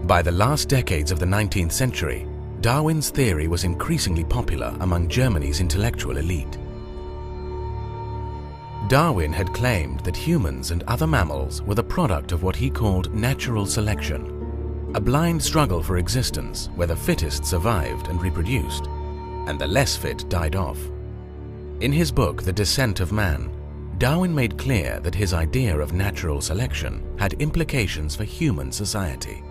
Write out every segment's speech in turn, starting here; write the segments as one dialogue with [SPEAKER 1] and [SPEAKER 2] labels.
[SPEAKER 1] By the last decades of the 19th century, Darwin's theory was increasingly popular among Germany's intellectual elite. Darwin had claimed that humans and other mammals were the product of what he called natural selection, a blind struggle for existence where the fittest survived and reproduced, and the less fit died off. In his book, The Descent of Man, Darwin made clear that his idea of natural selection had implications for human society.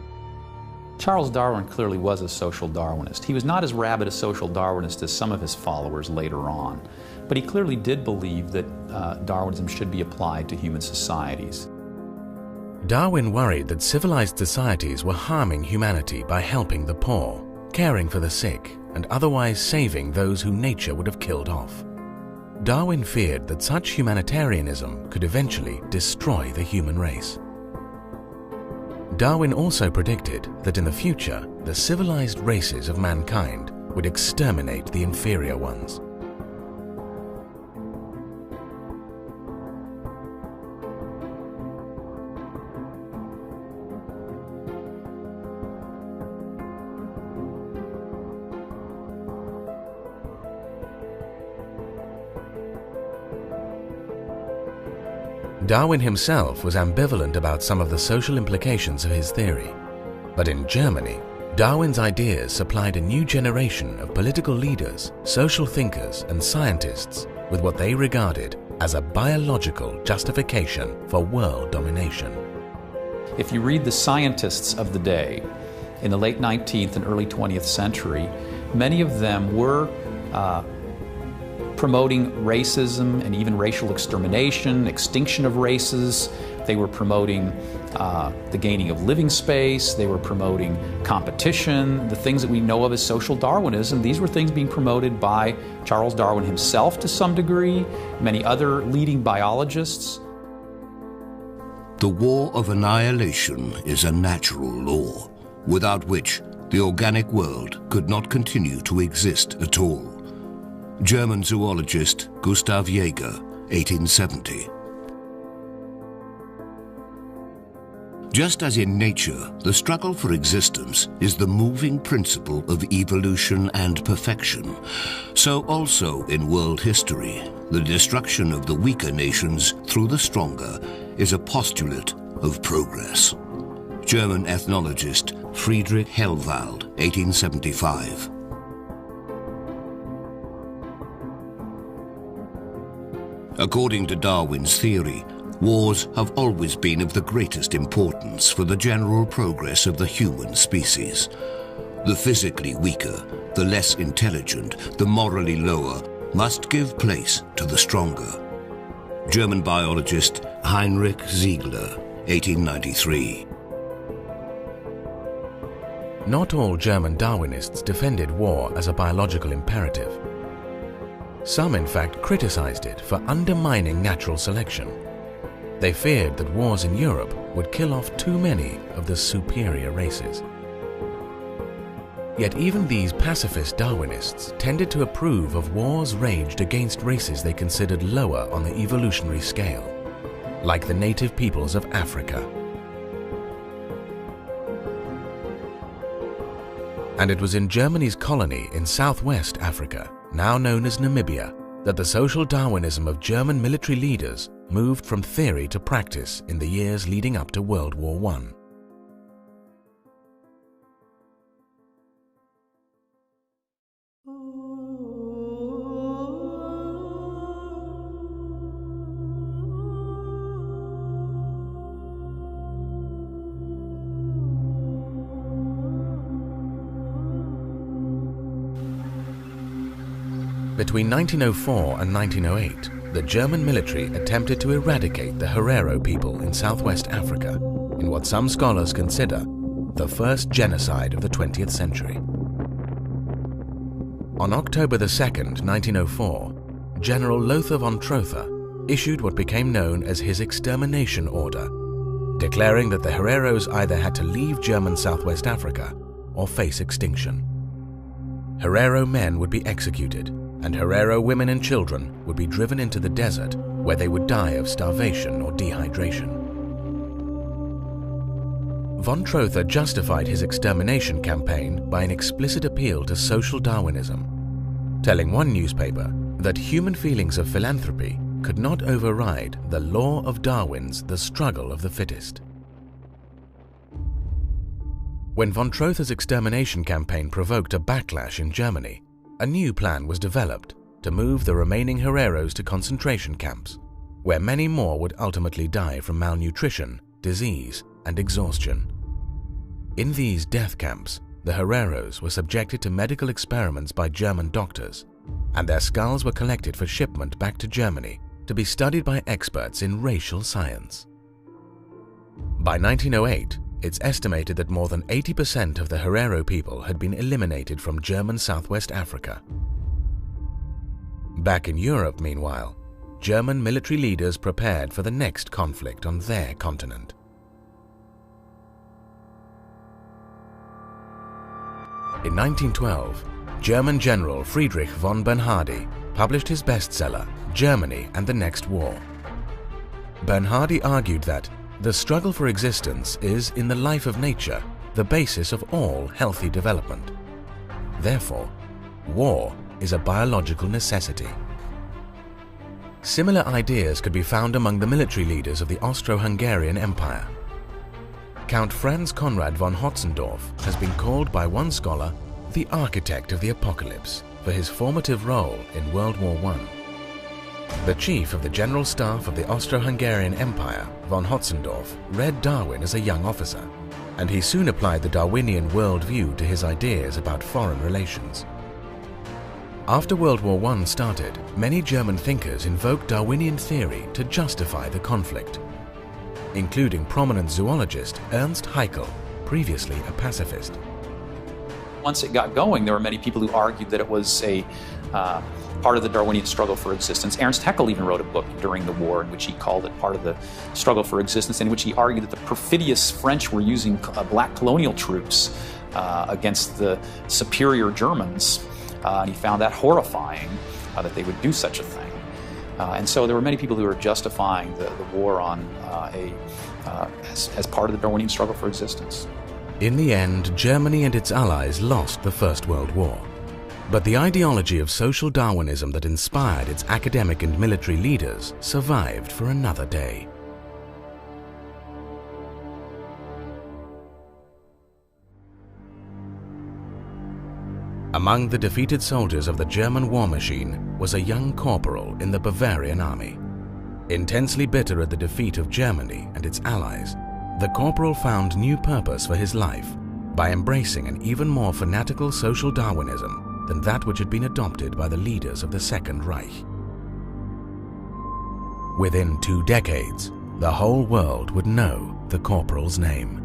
[SPEAKER 2] Charles Darwin clearly was a social Darwinist. He was not as rabid a social Darwinist as some of his followers later on, but he clearly did believe that Darwinism should be applied to human societies.
[SPEAKER 1] Darwin worried that civilized societies were harming humanity by helping the poor, caring for the sick, and otherwise saving those who nature would have killed off. Darwin feared that such humanitarianism could eventually destroy the human race. Darwin also predicted that in the future, the civilized races of mankind would exterminate the inferior ones. Darwin himself was ambivalent about some of the social implications of his theory. But in Germany, Darwin's ideas supplied a new generation of political leaders, social thinkers, and scientists with what they regarded as a biological justification for world domination.
[SPEAKER 2] If you read the scientists of the day in the late 19th and early 20th century, many of them were promoting racism and even racial extermination, extinction of races. They were promoting the gaining of living space. They were promoting competition, the things that we know of as social Darwinism. These were things being promoted by Charles Darwin himself to some degree, many other leading biologists.
[SPEAKER 3] The war of annihilation is a natural law, without which the organic world could not continue to exist at all. German zoologist Gustav Jaeger, 1870. Just as in nature, the struggle for existence is the moving principle of evolution and perfection, so also in world history, the destruction of the weaker nations through the stronger is a postulate of progress. German ethnologist Friedrich Hellwald, 1875. According to Darwin's theory, wars have always been of the greatest importance for the general progress of the human species. The physically weaker, the less intelligent, the morally lower, must give place to the stronger. German biologist Heinrich Ziegler, 1893.
[SPEAKER 1] Not all German Darwinists defended war as a biological imperative. Some, in fact, criticized it for undermining natural selection. They feared that wars in Europe would kill off too many of the superior races. Yet even these pacifist Darwinists tended to approve of wars waged against races they considered lower on the evolutionary scale, like the native peoples of Africa. And it was in Germany's colony in southwest Africa, now known as Namibia, that the social Darwinism of German military leaders moved from theory to practice in the years leading up to World War I. Between 1904 and 1908, the German military attempted to eradicate the Herero people in southwest Africa in what some scholars consider the first genocide of the 20th century. On October 2, 1904, General Lothar von Trotha issued what became known as his extermination order, declaring that the Hereros either had to leave German southwest Africa or face extinction. Herero men would be executed, and Herero women and children would be driven into the desert where they would die of starvation or dehydration. von Trotha justified his extermination campaign by an explicit appeal to social Darwinism, telling one newspaper that human feelings of philanthropy could not override the law of Darwin's the struggle of the fittest. When von Trotha's extermination campaign provoked a backlash in Germany, a new plan was developed to move the remaining Hereros to concentration camps, where many more would ultimately die from malnutrition, disease, and exhaustion. In these death camps, the Hereros were subjected to medical experiments by German doctors, and their skulls were collected for shipment back to Germany to be studied by experts in racial science. By 1908, it's estimated that more than 80% of the Herero people had been eliminated from German Southwest Africa. Back in Europe, meanwhile, German military leaders prepared for the next conflict on their continent. In 1912, German General Friedrich von Bernhardi published his bestseller, Germany and the Next War. Bernhardi argued that the struggle for existence is, in the life of nature, the basis of all healthy development. Therefore, war is a biological necessity. Similar ideas could be found among the military leaders of the Austro-Hungarian Empire. Count Franz Conrad von Hotzendorf has been called by one scholar the architect of the apocalypse for his formative role in World War I. The chief of the General Staff of the Austro-Hungarian Empire, von Hotzendorf, read Darwin as a young officer, and he soon applied the Darwinian worldview to his ideas about foreign relations. After World War I started, many German thinkers invoked Darwinian theory to justify the conflict, including prominent zoologist Ernst Haeckel, previously a pacifist.
[SPEAKER 2] Once it got going, there were many people who argued that it was a part of the Darwinian struggle for existence. Ernst Haeckel even wrote a book during the war in which he called it part of the struggle for existence, in which he argued that the perfidious French were using black colonial troops against the superior Germans. And he found that horrifying, that they would do such a thing. And so there were many people who were justifying the war on as part of the Darwinian struggle for existence.
[SPEAKER 1] In the end, Germany and its allies lost the First World War. But the ideology of social Darwinism that inspired its academic and military leaders survived for another day. Among the defeated soldiers of the German war machine was a young corporal in the Bavarian army. Intensely bitter at the defeat of Germany and its allies, the corporal found new purpose for his life by embracing an even more fanatical social Darwinism than that which had been adopted by the leaders of the Second Reich. Within 2 decades, the whole world would know the corporal's name.